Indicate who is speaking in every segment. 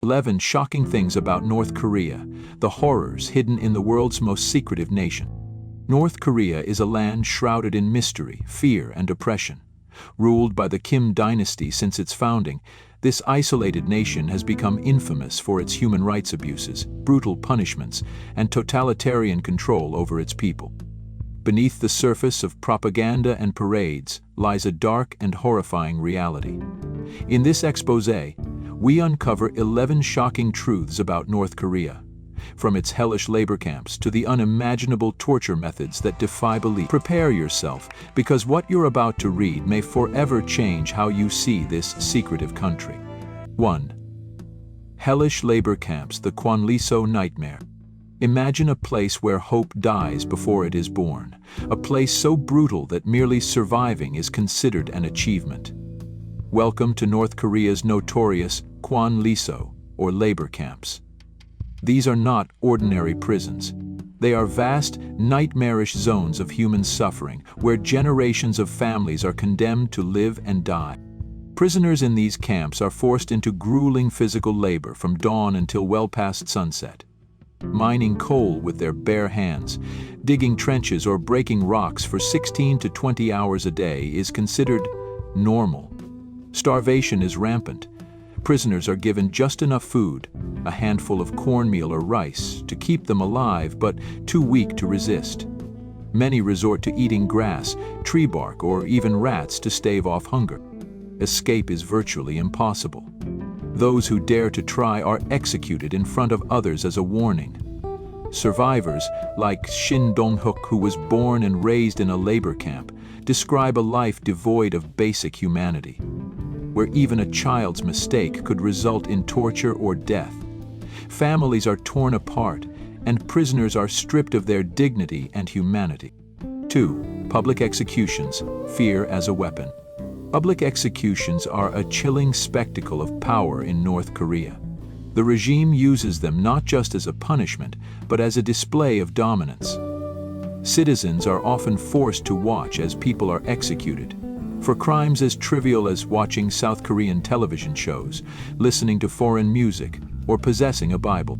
Speaker 1: 11 Shocking Things About North Korea, the horrors hidden in the world's most secretive nation. North Korea is a land shrouded in mystery, fear, and oppression. Ruled by the Kim dynasty since its founding, this isolated nation has become infamous for its human rights abuses, brutal punishments, and totalitarian control over its people. Beneath the surface of propaganda and parades lies a dark and horrifying reality. In this exposé, we uncover 11 shocking truths about North Korea, from its hellish labor camps to the unimaginable torture methods that defy belief. Prepare yourself, because what you're about to read may forever change how you see this secretive country. 1. Hellish labor camps, the Kwanliso nightmare. Imagine a place where hope dies before it is born, a place so brutal that merely surviving is considered an achievement. Welcome to North Korea's notorious Kwanliso, or labor camps. These are not ordinary prisons. They are vast, nightmarish zones of human suffering where generations of families are condemned to live and die. Prisoners in these camps are forced into grueling physical labor from dawn until well past sunset. Mining coal with their bare hands, digging trenches or breaking rocks for 16 to 20 hours a day is considered normal. Starvation is rampant. Prisoners are given just enough food, a handful of cornmeal or rice, to keep them alive but too weak to resist. Many resort to eating grass, tree bark, or even rats to stave off hunger. Escape is virtually impossible. Those who dare to try are executed in front of others as a warning. Survivors, like Shin Dong-hook, who was born and raised in a labor camp, describe a life devoid of basic humanity, where even a child's mistake could result in torture or death. Families are torn apart, and prisoners are stripped of their dignity and humanity. 2. Public executions, fear as a weapon. Public executions are a chilling spectacle of power in North Korea. The regime uses them not just as a punishment, but as a display of dominance. Citizens are often forced to watch as people are executed, for crimes as trivial as watching South Korean television shows, listening to foreign music, or possessing a Bible.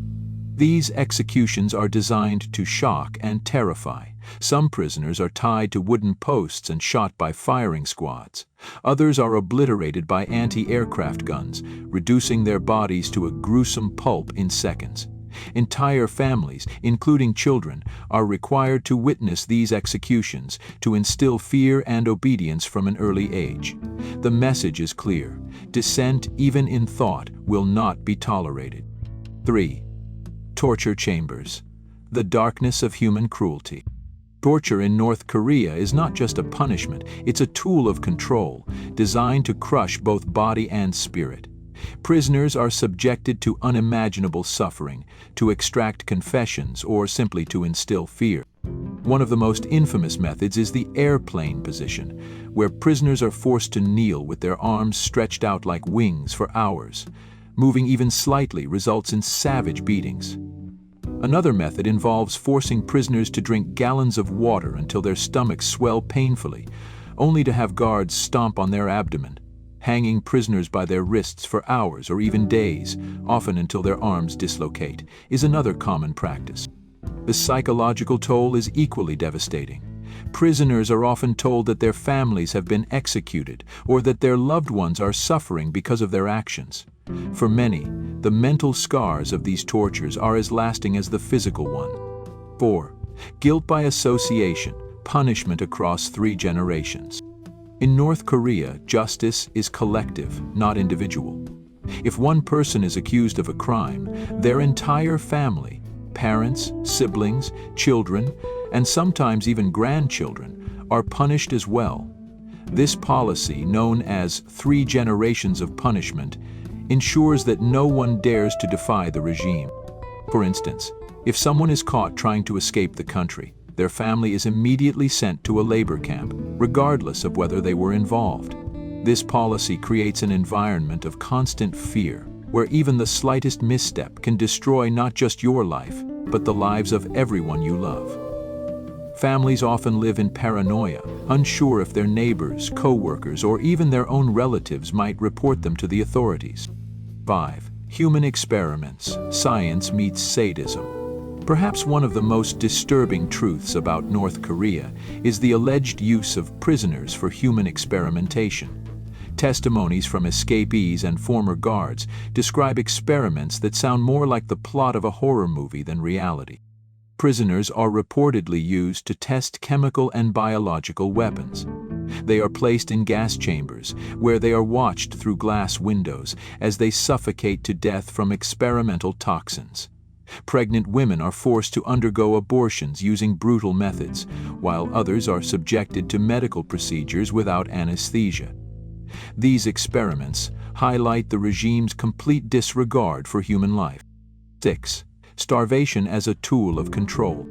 Speaker 1: These executions are designed to shock and terrify. Some prisoners are tied to wooden posts and shot by firing squads. Others are obliterated by anti-aircraft guns, reducing their bodies to a gruesome pulp in seconds. Entire families, including children, are required to witness these executions to instill fear and obedience from an early age. The message is clear: dissent, even in thought, will not be tolerated. 3. Torture chambers, the darkness of human cruelty. Torture in North Korea is not just a punishment, it's a tool of control, designed to crush both body and spirit. Prisoners are subjected to unimaginable suffering, to extract confessions, or simply to instill fear. One of the most infamous methods is the airplane position, where prisoners are forced to kneel with their arms stretched out like wings for hours. Moving even slightly results in savage beatings. Another method involves forcing prisoners to drink gallons of water until their stomachs swell painfully, only to have guards stomp on their abdomen. Hanging prisoners by their wrists for hours or even days, often until their arms dislocate, is another common practice. The psychological toll is equally devastating. Prisoners are often told that their families have been executed or that their loved ones are suffering because of their actions. For many, the mental scars of these tortures are as lasting as the physical one. 4. Guilt by association, punishment across 3 generations. In North Korea, justice is collective, not individual. If one person is accused of a crime, their entire family, parents, siblings, children, and sometimes even grandchildren, are punished as well. This policy, known as 3 generations of punishment, ensures that no one dares to defy the regime. For instance, if someone is caught trying to escape the country, their family is immediately sent to a labor camp, regardless of whether they were involved. This policy creates an environment of constant fear, where even the slightest misstep can destroy not just your life, but the lives of everyone you love. Families often live in paranoia, unsure if their neighbors, co-workers, or even their own relatives might report them to the authorities. 5. Human experiments, science meets sadism. Perhaps one of the most disturbing truths about North Korea is the alleged use of prisoners for human experimentation. Testimonies from escapees and former guards describe experiments that sound more like the plot of a horror movie than reality. Prisoners are reportedly used to test chemical and biological weapons. They are placed in gas chambers, where they are watched through glass windows as they suffocate to death from experimental toxins. Pregnant women are forced to undergo abortions using brutal methods, while others are subjected to medical procedures without anesthesia. These experiments highlight the regime's complete disregard for human life. 6. Starvation as a tool of control.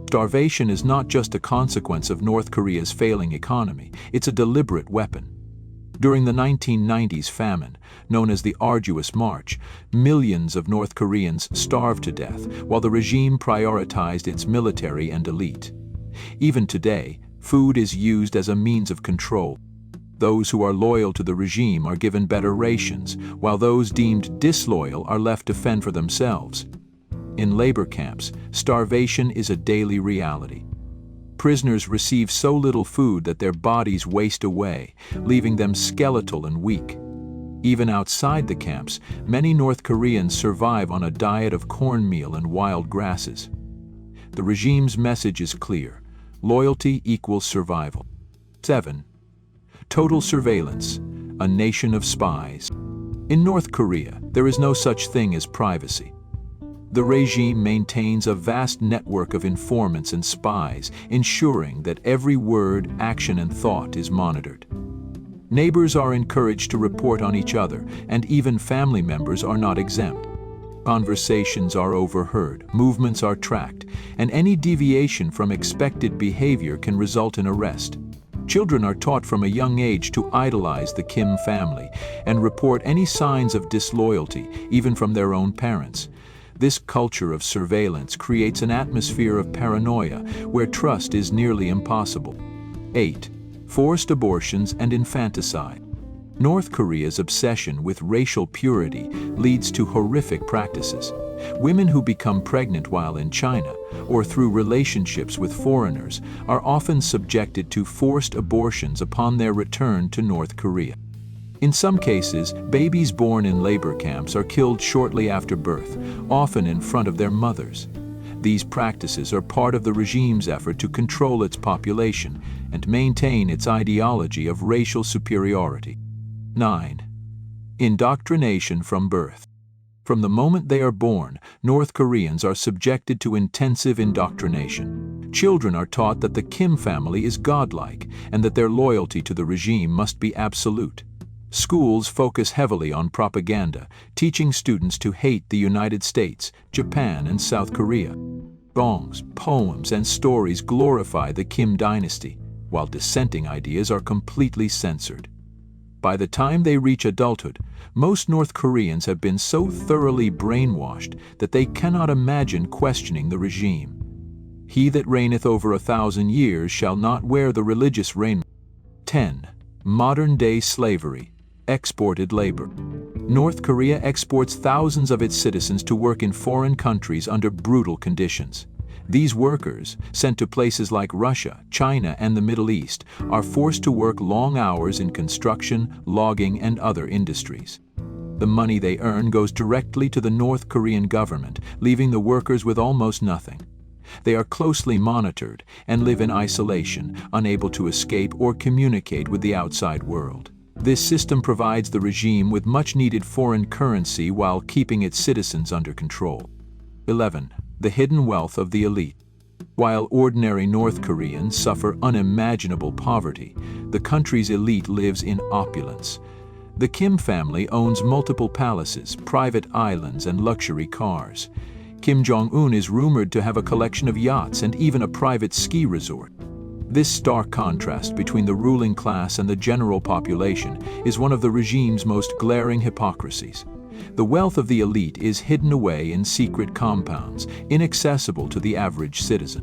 Speaker 1: Starvation is not just a consequence of North Korea's failing economy, it's a deliberate weapon. During the 1990s famine, known as the Arduous March, millions of North Koreans starved to death while the regime prioritized its military and elite. Even today, food is used as a means of control. Those who are loyal to the regime are given better rations, while those deemed disloyal are left to fend for themselves. In labor camps, starvation is a daily reality. Prisoners receive so little food that their bodies waste away, leaving them skeletal and weak. Even outside the camps, many North Koreans survive on a diet of cornmeal and wild grasses. The regime's message is clear: loyalty equals survival. 7. Total surveillance, a nation of spies. In North Korea, there is no such thing as privacy. The regime maintains a vast network of informants and spies, ensuring that every word, action, and thought is monitored. Neighbors are encouraged to report on each other, and even family members are not exempt. Conversations are overheard, movements are tracked, and any deviation from expected behavior can result in arrest. Children are taught from a young age to idolize the Kim family and report any signs of disloyalty, even from their own parents. This culture of surveillance creates an atmosphere of paranoia where trust is nearly impossible. 8. Forced abortions and infanticide. North Korea's obsession with racial purity leads to horrific practices. Women who become pregnant while in China or through relationships with foreigners are often subjected to forced abortions upon their return to North Korea. In some cases, babies born in labor camps are killed shortly after birth, often in front of their mothers. These practices are part of the regime's effort to control its population and maintain its ideology of racial superiority. 9. Indoctrination from birth. From the moment they are born, North Koreans are subjected to intensive indoctrination. Children are taught that the Kim family is godlike and that their loyalty to the regime must be absolute. Schools focus heavily on propaganda, teaching students to hate the United States, Japan, and South Korea. Songs, poems, and stories glorify the Kim dynasty, while dissenting ideas are completely censored. By the time they reach adulthood, most North Koreans have been so thoroughly brainwashed that they cannot imagine questioning the regime. He that reigneth over 1,000 years shall not wear the religious raiment. 10. Modern-day slavery, exported labor. North Korea exports thousands of its citizens to work in foreign countries under brutal conditions. These workers, sent to places like Russia, China, and the Middle East, are forced to work long hours in construction, logging, and other industries. The money they earn goes directly to the North Korean government, leaving the workers with almost nothing. They are closely monitored and live in isolation, unable to escape or communicate with the outside world. This system provides the regime with much-needed foreign currency while keeping its citizens under control. 11. The hidden wealth of the elite. While ordinary North Koreans suffer unimaginable poverty, the country's elite lives in opulence. The Kim family owns multiple palaces, private islands, and luxury cars. Kim Jong-un is rumored to have a collection of yachts and even a private ski resort. This stark contrast between the ruling class and the general population is one of the regime's most glaring hypocrisies. The wealth of the elite is hidden away in secret compounds, inaccessible to the average citizen.